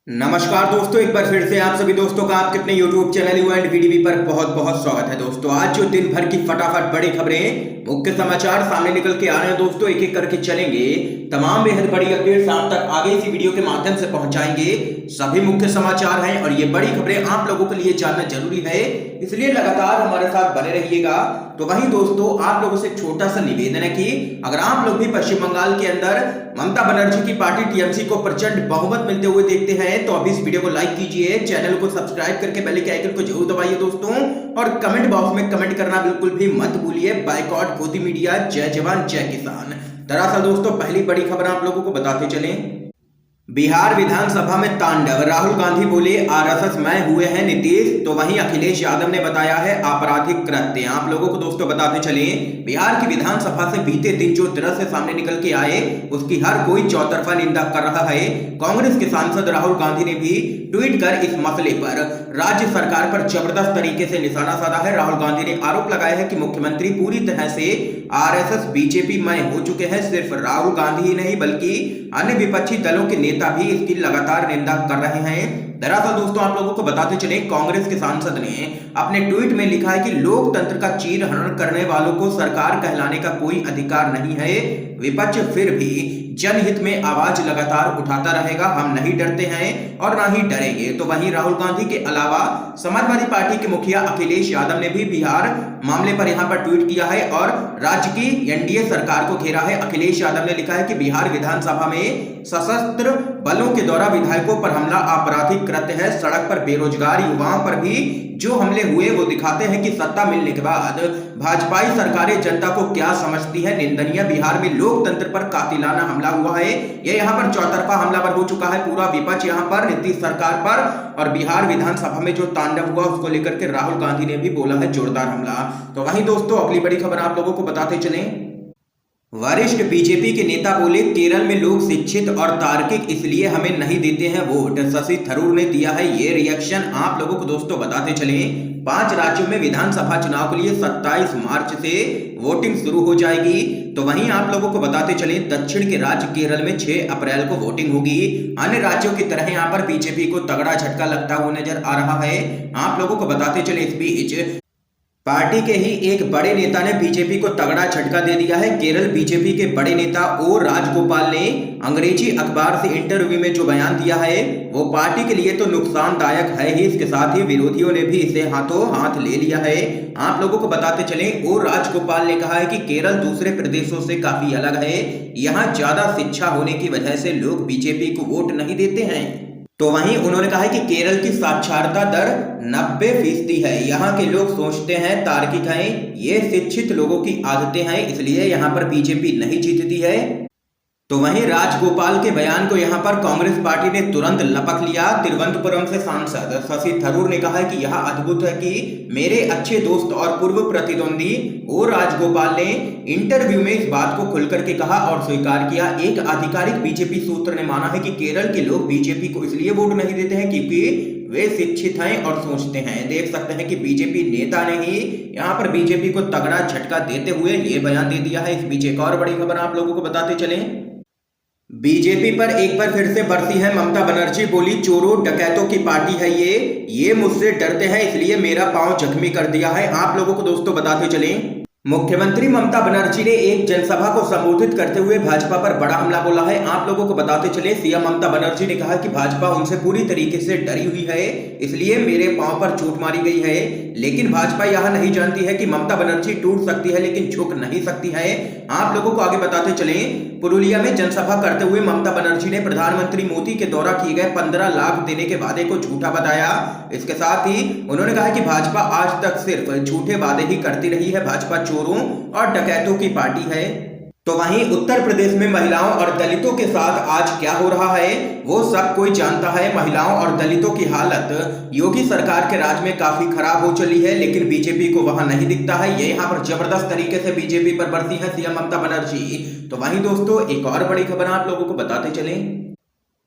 नमस्कार दोस्तों, एक बार फिर से आप सभी दोस्तों का आपके अपने YouTube चैनल यू एंड वीडीवी पर बहुत बहुत स्वागत है। दोस्तों आज जो दिन भर की फटाफट बड़ी खबरें मुख्य समाचार सामने निकल के आ रहे हैं दोस्तों, एक एक करके चलेंगे। तमाम बेहद बड़ी अपडेट्स आप तक आगे इसी वीडियो के माध्यम से पहुंचाएंगे। सभी मुख्य समाचार हैं और ये बड़ी खबरें आप लोगों के लिए जानना जरूरी है, इसलिए लगातार हमारे साथ बने रहिएगा। तो वहीं दोस्तों आप लोगों से एक छोटा सा निवेदन है कि अगर आप लोग भी पश्चिम बंगाल के अंदर ममता बनर्जी की पार्टी टीएमसी को प्रचंड बहुमत मिलते हुए देखते हैं तो अभी इस वीडियो को लाइक कीजिए, चैनल को सब्सक्राइब करके बेल के आइकन को जरूर दबाइए दोस्तों, और कमेंट बॉक्स में कमेंट करना बिल्कुल भी मत भूलिए। बायकॉट मोदी मीडिया, जय जवान जय किसान। दरअसल दोस्तों पहली बड़ी खबर आप लोगों को बताते चलें। बिहार विधानसभा में तांडव, राहुल गांधी बोले आरएसएस में हुए हैं नीतीश, तो वहीं अखिलेश यादव ने बताया है आपराधिक कृत्य। आप लोगों को दोस्तों बताते चलें, बिहार की विधानसभा से बीते दिन जो दृश्य सामने निकल के आए उसकी हर कोई चौतरफा निंदा कर रहा है। कांग्रेस के सांसद राहुल गांधी ने भी ट्वीट कर इस मसले पर राज्य सरकार पर जबरदस्त तरीके से निशाना साधा है। राहुल गांधी ने आरोप लगाया है कि मुख्यमंत्री पूरी तरह से आरएसएस बीजेपी में हो चुके हैं। सिर्फ राहुल गांधी ही नहीं बल्कि अन्य विपक्षी दलों के नेता भी इसकी लगातार निंदा कर रहे हैं। दरअसल दोस्तों आप लोगों को बताते चले, कांग्रेस के सांसद ने अपने ट्वीट में लिखा है कि लोकतंत्र का चीर हरण करने वालों को सरकार कहलाने का कोई अधिकार नहीं है। विपक्ष फिर भी जनहित में आवाज लगातार उठाता रहेगा, हम नहीं डरते हैं और ना ही डरेंगे। तो वहीं राहुल गांधी के अलावा समाजवादी पार्टी के मुखिया अखिलेश यादव ने भी बिहार मामले पर यहां पर ट्वीट किया है और राज्य की एनडीए सरकार को घेरा है। अखिलेश यादव ने लिखा है कि बिहार विधानसभा में सशस्त्र बलों के द्वारा विधायकों पर हमला आपराधिक कृत्य है। सड़क पर बेरोजगार युवाओं पर भी जो हमले हुए वो दिखाते हैं कि सत्ता मिलने के बाद भाजपाई सरकारें जनता को क्या समझती है। निंदनीय, बिहार में लोकतंत्र पर कातिलाना हमला हुआ है। ये यहाँ पर चौतरफा हमलावर हो चुका है पूरा विपक्ष यहाँ पर नीतीश सरकार पर, और बिहार विधानसभा में जो तांडव हुआ उसको लेकर के राहुल गांधी ने भी बोला है जोरदार हमला। तो वहीं दोस्तों अगली बड़ी खबर आप लोगों को बताते चलें। वरिष्ठ बीजेपी के नेता बोले केरल में लोग शिक्षित और तार्किक इसलिए हमें नहीं देते हैं वोट। शशि थरूर ने दिया है ये रिएक्शन। आप लोगों को दोस्तों बताते चलें, 5 राज्यों में विधानसभा चुनाव के लिए 27 मार्च से वोटिंग शुरू हो जाएगी। तो वहीं आप लोगों को बताते चलें, दक्षिण के राज्य केरल में 6 अप्रैल को वोटिंग होगी। अन्य राज्यों की तरह यहाँ पर बीजेपी को तगड़ा झटका लगता हुआ नजर आ रहा है। आप लोगों को बताते चले, इस बीच पार्टी के ही एक बड़े नेता ने बीजेपी को तगड़ा झटका दे दिया है। केरल बीजेपी के बड़े नेता ओ राजगोपाल ने अंग्रेजी अखबार से इंटरव्यू में जो बयान दिया है वो पार्टी के लिए तो नुकसानदायक है ही, इसके साथ ही विरोधियों ने भी इसे हाथों हाथ ले लिया है। आप लोगों को बताते चलें, ओ राजगोपाल ने कहा है कि केरल दूसरे प्रदेशों से काफी अलग है। यहाँ ज्यादा शिक्षा होने की वजह से लोग बीजेपी को वोट नहीं देते हैं। तो वहीं उन्होंने कहा है कि केरल की साक्षरता दर 90% है। यहाँ के लोग सोचते हैं, तार्किक हैं, ये शिक्षित लोगों की आदतें हैं, इसलिए यहाँ पर बीजेपी नहीं जीतती है। तो वहीं राजगोपाल के बयान को यहां पर कांग्रेस पार्टी ने तुरंत लपक लिया। तिरुवनंतपुरम से सांसद शशि थरूर ने कहा है कि यह अद्भुत है कि मेरे अच्छे दोस्त और पूर्व प्रतिद्वंदी ओ राजगोपाल ने इंटरव्यू में इस बात को खुलकर के कहा और स्वीकार किया। एक आधिकारिक बीजेपी सूत्र ने माना है कि केरल के लोग बीजेपी को इसलिए वोट नहीं देते हैं क्योंकि वे शिक्षित हैं और सोचते हैं। देख सकते हैं कि बीजेपी नेता ने ही यहाँ पर बीजेपी को तगड़ा झटका देते हुए ये बयान दे दिया है। इस बीच एक और बड़ी खबर आप लोगों को बताते चलें। बीजेपी पर एक बार फिर से बरसी है ममता बनर्जी, बोली चोरों डकैतों की पार्टी है ये मुझसे डरते हैं इसलिए मेरा पांव जख्मी कर दिया है। आप लोगों को दोस्तों बताते चलें, मुख्यमंत्री ममता बनर्जी ने एक जनसभा को संबोधित करते हुए भाजपा पर बड़ा हमला बोला है। आप लोगों को बताते चले, सीएम ममता बनर्जी ने कहा कि भाजपा उनसे पूरी तरीके से डरी हुई है इसलिए मेरे पांव पर चोट मारी गई है। लेकिन भाजपा यह नहीं जानती है कि ममता बनर्जी टूट सकती है लेकिन झुक नहीं सकती है। आप लोगों को आगे बताते चले, पुरुलिया में जनसभा करते हुए ममता बनर्जी ने प्रधानमंत्री मोदी के द्वारा किए गए 15 लाख देने के वादे को झूठा बताया। इसके साथ ही उन्होंने कहा कि भाजपा आज तक सिर्फ झूठे वादे ही करती रही है, भाजपा चोरों और डकैतों की पार्टी है। तो वहीं उत्तर प्रदेश में महिलाओं और दलितों के साथ आज क्या हो रहा है वो सब कोई जानता है। महिलाओं और दलितों की हालत योगी सरकार के राज में काफी खराब हो चली है, लेकिन बीजेपी को वहां नहीं दिखता है। ये यहाँ पर जबरदस्त तरीके से बीजेपी पर बरसी है सीएम ममता बनर्जी। तो वहीं दोस्तों एक और बड़ी खबर आप लोगों को बताते चलें,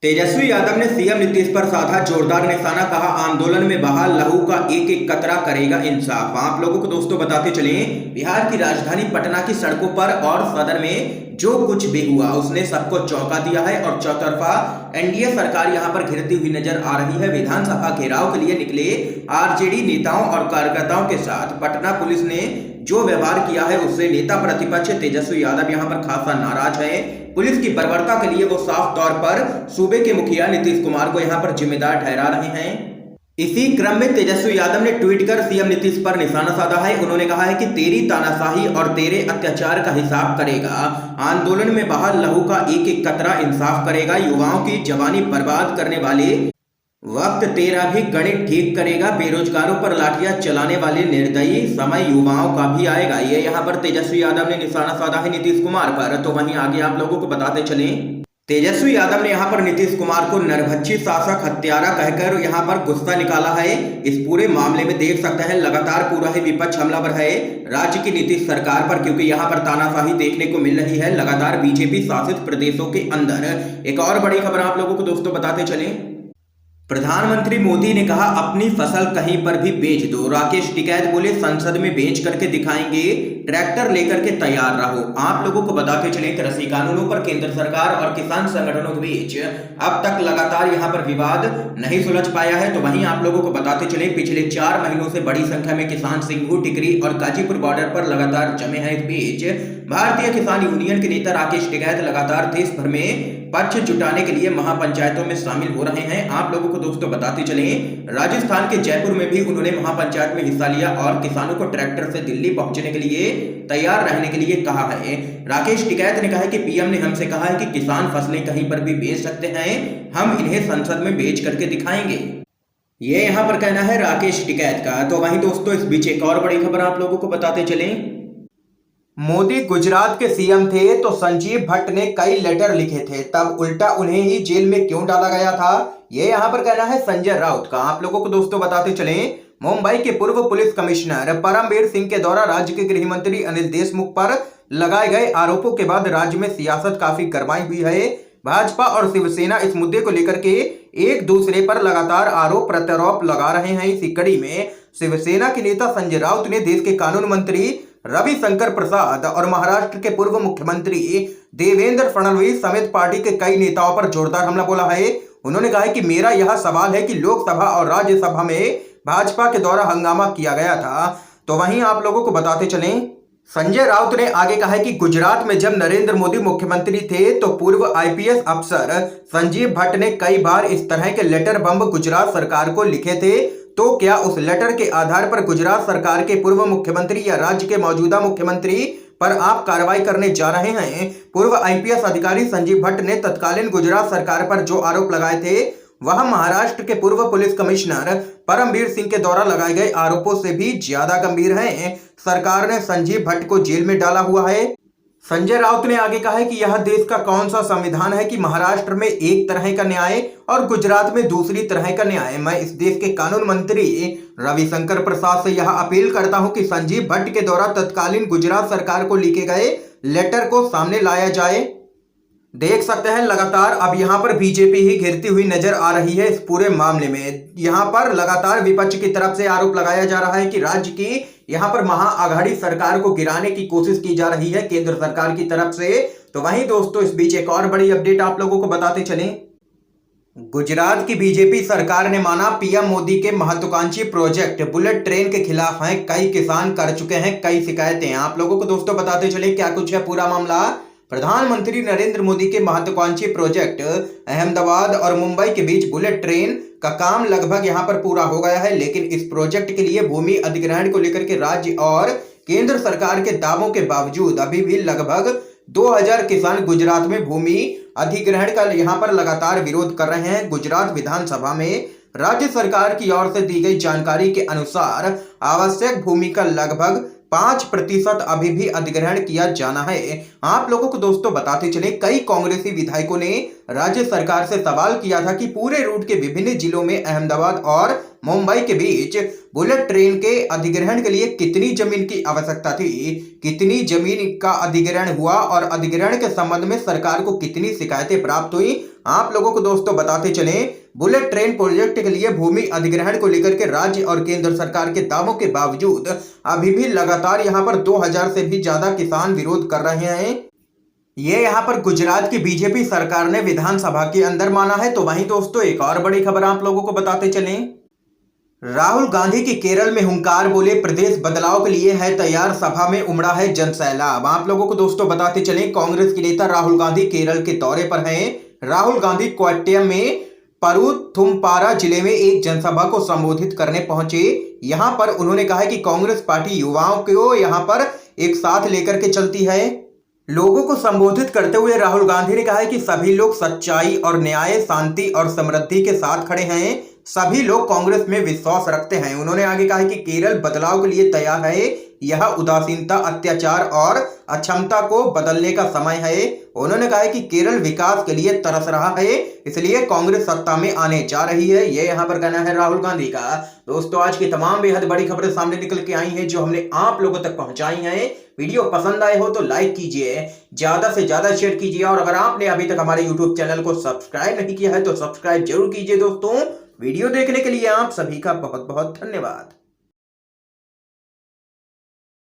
तेजस्वी यादव ने सीएम नीतीश पर साधा जोरदार निशाना, कहा आंदोलन में बहा लहू का एक एक कतरा करेगा इंसाफ। आप लोगों को दोस्तों बताते चलें, बिहार की राजधानी पटना की सड़कों पर और सदन में जो कुछ भी हुआ उसने सबको चौंका दिया है और चौतरफा एनडीए सरकार यहां पर घिरती हुई नजर आ रही है। विधानसभा घेराव के लिए निकले आरजेडी नेताओं और कार्यकर्ताओं के साथ पटना पुलिस ने जो व्यवहार किया है उससे नेता प्रतिपक्ष तेजस्वी यादव यहां पर खासा नाराज है। पुलिस की बर्बरता के लिए वो साफ तौर पर सूबे के मुखिया नीतीश कुमार को यहां पर जिम्मेदार ठहरा रहे हैं। इसी क्रम में तेजस्वी यादव ने ट्वीट कर सीएम नीतीश पर निशाना साधा है। उन्होंने कहा है कि तेरी तानाशाही और तेरे अत्याचार का हिसाब करेगा, आंदोलन में बहा लहू का एक एक कतरा इंसाफ करेगा, युवाओं की जवानी बर्बाद करने वाले वक्त तेरा भी गणित ठीक करेगा, बेरोजगारों पर लाठियां चलाने वाले निर्दयी समय युवाओं का भी आएगा। ये यहाँ पर तेजस्वी यादव ने निशाना साधा है नीतीश कुमार पर। तो वहीं आगे आप लोगों को बताते चलें, तेजस्वी यादव ने यहाँ पर नीतीश कुमार को नरभक्षी शासक हत्यारा कहकर यहाँ पर गुस्सा निकाला है। इस पूरे मामले में देख सकते हैं लगातार पूरा ही विपक्ष हमलावर है राज्य की नीतीश सरकार पर, क्योंकि यहाँ पर तानाशाही देखने को मिल रही है लगातार बीजेपी शासित प्रदेशों के अंदर। एक और बड़ी खबर आप लोगों को दोस्तों बताते चलें, प्रधानमंत्री मोदी ने कहा अपनी फसल कहीं पर भी बेच दो। राकेश टिकैत बोले संसद में बेच करके दिखाएंगे, ट्रैक्टर लेकर के तैयार रहो। आप लोगों को बताते चलें, कृषि कानूनों पर केंद्र सरकार और किसान संगठनों के बीच अब तक लगातार यहां पर विवाद नहीं सुलझ पाया है। तो वहीं आप लोगों को बताते चलें, पिछले 4 महीनों से बड़ी संख्या में किसान सिंघू, टिकरी और गाजीपुर बॉर्डर पर लगातार जमे हैं। इस बीच भारतीय किसान यूनियन के नेता राकेश टिकैत लगातार देश भर में पक्ष जुटाने के लिए महापंचायतों में शामिल हो रहे हैं। आप लोगों को दोस्तों बताते चलें, राजस्थान के जयपुर में भी उन्होंने महापंचायत में हिस्सा लिया और किसानों को ट्रैक्टर से दिल्ली पहुंचने के लिए तैयार रहने के लिए कहा है। राकेश टिकैत ने कहा है कि पीएम ने हमसे कहा है कि किसान फसलें कहीं पर भी बेच सकते हैं, हम इन्हें संसद में बेच करके दिखाएंगे। ये यहाँ पर कहना है राकेश टिकैत का। तो वहीं दोस्तों इस बीच एक और बड़ी खबर आप लोगों को बताते चलें, मोदी गुजरात के सीएम थे तो संजीव भट्ट ने कई लेटर लिखे थे, तब उल्टा उन्हें ही जेल में क्यों डाला गया था, ये यहाँ पर कहना है संजय राउत का। आप लोगों को दोस्तों बताते चलें, मुंबई के पूर्व पुलिस कमिश्नर परमबीर सिंह के द्वारा राज्य के गृह मंत्री अनिल देशमुख पर लगाए गए आरोपों के बाद राज्य में सियासत काफी गरमाई हुई है। भाजपा और शिवसेना इस मुद्दे को लेकर के एक दूसरे पर लगातार आरोप प्रत्यारोप लगा रहे हैं। इसी कड़ी में शिवसेना के नेता संजय राउत ने देश के कानून मंत्री रविशंकर प्रसाद और महाराष्ट्र के पूर्व मुख्यमंत्री देवेंद्र फडणवीस समेत पार्टी के कई नेताओं पर जोरदार हमला बोला है। उन्होंने कहा है कि मेरा यह सवाल है कि लोकसभा और राज्यसभा में भाजपा के द्वारा हंगामा किया गया था। तो वहीं आप लोगों को बताते चलें, संजय राउत ने आगे कहा है कि गुजरात में जब नरेंद्र मोदी मुख्यमंत्री थे तो पूर्व आईपीएस अफसर संजीव भट्ट ने कई बार इस तरह के लेटर बम गुजरात सरकार को लिखे थे। तो क्या उस लेटर के आधार पर गुजरात सरकार के पूर्व मुख्यमंत्री या राज्य के मौजूदा मुख्यमंत्री पर आप कार्रवाई करने जा रहे हैं? पूर्व आईपीएस अधिकारी संजीव भट्ट ने तत्कालीन गुजरात सरकार पर जो आरोप लगाए थे वह महाराष्ट्र के पूर्व पुलिस कमिश्नर परमबीर सिंह के द्वारा लगाए गए आरोपों से भी ज्यादा गंभीर हैं। सरकार ने संजीव भट्ट को जेल में डाला हुआ है। संजय राउत ने आगे कहा है कि यह देश का कौन सा संविधान है कि महाराष्ट्र में एक तरह का न्याय और गुजरात में दूसरी तरह का न्याय। मैं इस देश के कानून मंत्री रविशंकर प्रसाद से यह अपील करता हूं कि संजीव भट्ट के द्वारा तत्कालीन गुजरात सरकार को लिखे गए लेटर को सामने लाया जाए। देख सकते हैं लगातार अब यहाँ पर बीजेपी ही घिरती हुई नजर आ रही है इस पूरे मामले में। यहाँ पर लगातार विपक्ष की तरफ से आरोप लगाया जा रहा है कि राज्य की यहाँ पर महाआघाड़ी सरकार को गिराने की कोशिश की जा रही है केंद्र सरकार की तरफ से। तो वहीं दोस्तों इस बीच एक और बड़ी अपडेट आप लोगों को बताते चलें, गुजरात की बीजेपी सरकार ने माना पीएम मोदी के महत्वाकांक्षी प्रोजेक्ट बुलेट ट्रेन के खिलाफ हैं कई किसान कर चुके हैं कई शिकायतें। आप लोगों को दोस्तों बताते चले क्या कुछ है पूरा मामला। प्रधानमंत्री नरेंद्र मोदी के महत्वाकांक्षी प्रोजेक्ट अहमदाबाद और मुंबई के बीच बुलेट ट्रेन का काम लगभग यहां पर पूरा हो गया है, लेकिन इस प्रोजेक्ट के लिए भूमि अधिग्रहण को लेकर के राज्य और केंद्र सरकार के दावों के बावजूद अभी भी लगभग 2000 किसान गुजरात में भूमि अधिग्रहण का यहां पर लगातार विरोध कर रहे हैं। गुजरात विधानसभा में राज्य सरकार की ओर से दी गई जानकारी के अनुसार आवश्यक भूमि का लगभग 5% अभी भी अधिग्रहण किया जाना है। आप लोगों को दोस्तों बताते चले, कई कांग्रेसी विधायकों ने राज्य सरकार से सवाल किया था कि पूरे रूट के विभिन्न जिलों में अहमदाबाद और मुंबई के बीच बुलेट ट्रेन के अधिग्रहण के लिए कितनी जमीन की आवश्यकता थी, कितनी जमीन का अधिग्रहण हुआ और अधिग्रहण के संबंध में सरकार को कितनी शिकायतें प्राप्त हुई। आप लोगों को दोस्तों बताते चले, बुलेट ट्रेन प्रोजेक्ट के लिए भूमि अधिग्रहण को लेकर के राज्य और केंद्र सरकार के दावों के बावजूद अभी भी लगातार यहां पर 2000 से भी ज्यादा किसान विरोध कर रहे हैं। ये यहाँ पर गुजरात की बीजेपी सरकार ने विधानसभा के अंदर माना है। तो वहीं दोस्तों एक और बड़ी खबर आप लोगों को बताते चलें, राहुल गांधी की केरल में हुंकार, बोले प्रदेश बदलाव के लिए है तैयार, सभा में उमड़ा है जनसैलाब। आप लोगों को दोस्तों बताते चलें, कांग्रेस के नेता राहुल गांधी केरल के दौरे पर हैं। राहुल गांधी कोट्टयम में परुथुम्पारा जिले में एक जनसभा को संबोधित करने पहुंचे। यहां पर उन्होंने कहा कि कांग्रेस पार्टी युवाओं को यहां पर एक साथ लेकर के चलती है। लोगों को संबोधित करते हुए राहुल गांधी ने कहा है कि सभी लोग सच्चाई और न्याय, शांति और समृद्धि के साथ खड़े हैं, सभी लोग कांग्रेस में विश्वास रखते हैं। उन्होंने आगे कहा है कि केरल बदलाव के लिए तैयार है, यह उदासीनता, अत्याचार और अक्षमता को बदलने का समय है। उन्होंने कहा है कि केरल विकास के लिए तरस रहा है, इसलिए कांग्रेस सत्ता में आने जा रही है। ये यहाँ पर कहना है राहुल गांधी का। दोस्तों आज की तमाम बेहद बड़ी खबरें सामने निकल के आई हैं जो हमने आप लोगों तक पहुंचाई हैं। वीडियो पसंद आए हो तो लाइक कीजिए, ज्यादा से ज्यादा शेयर कीजिए, और अगर आपने अभी तक हमारे यूट्यूब चैनल को सब्सक्राइब नहीं किया है तो सब्सक्राइब जरूर कीजिए। दोस्तों वीडियो देखने के लिए आप सभी का बहुत बहुत धन्यवाद।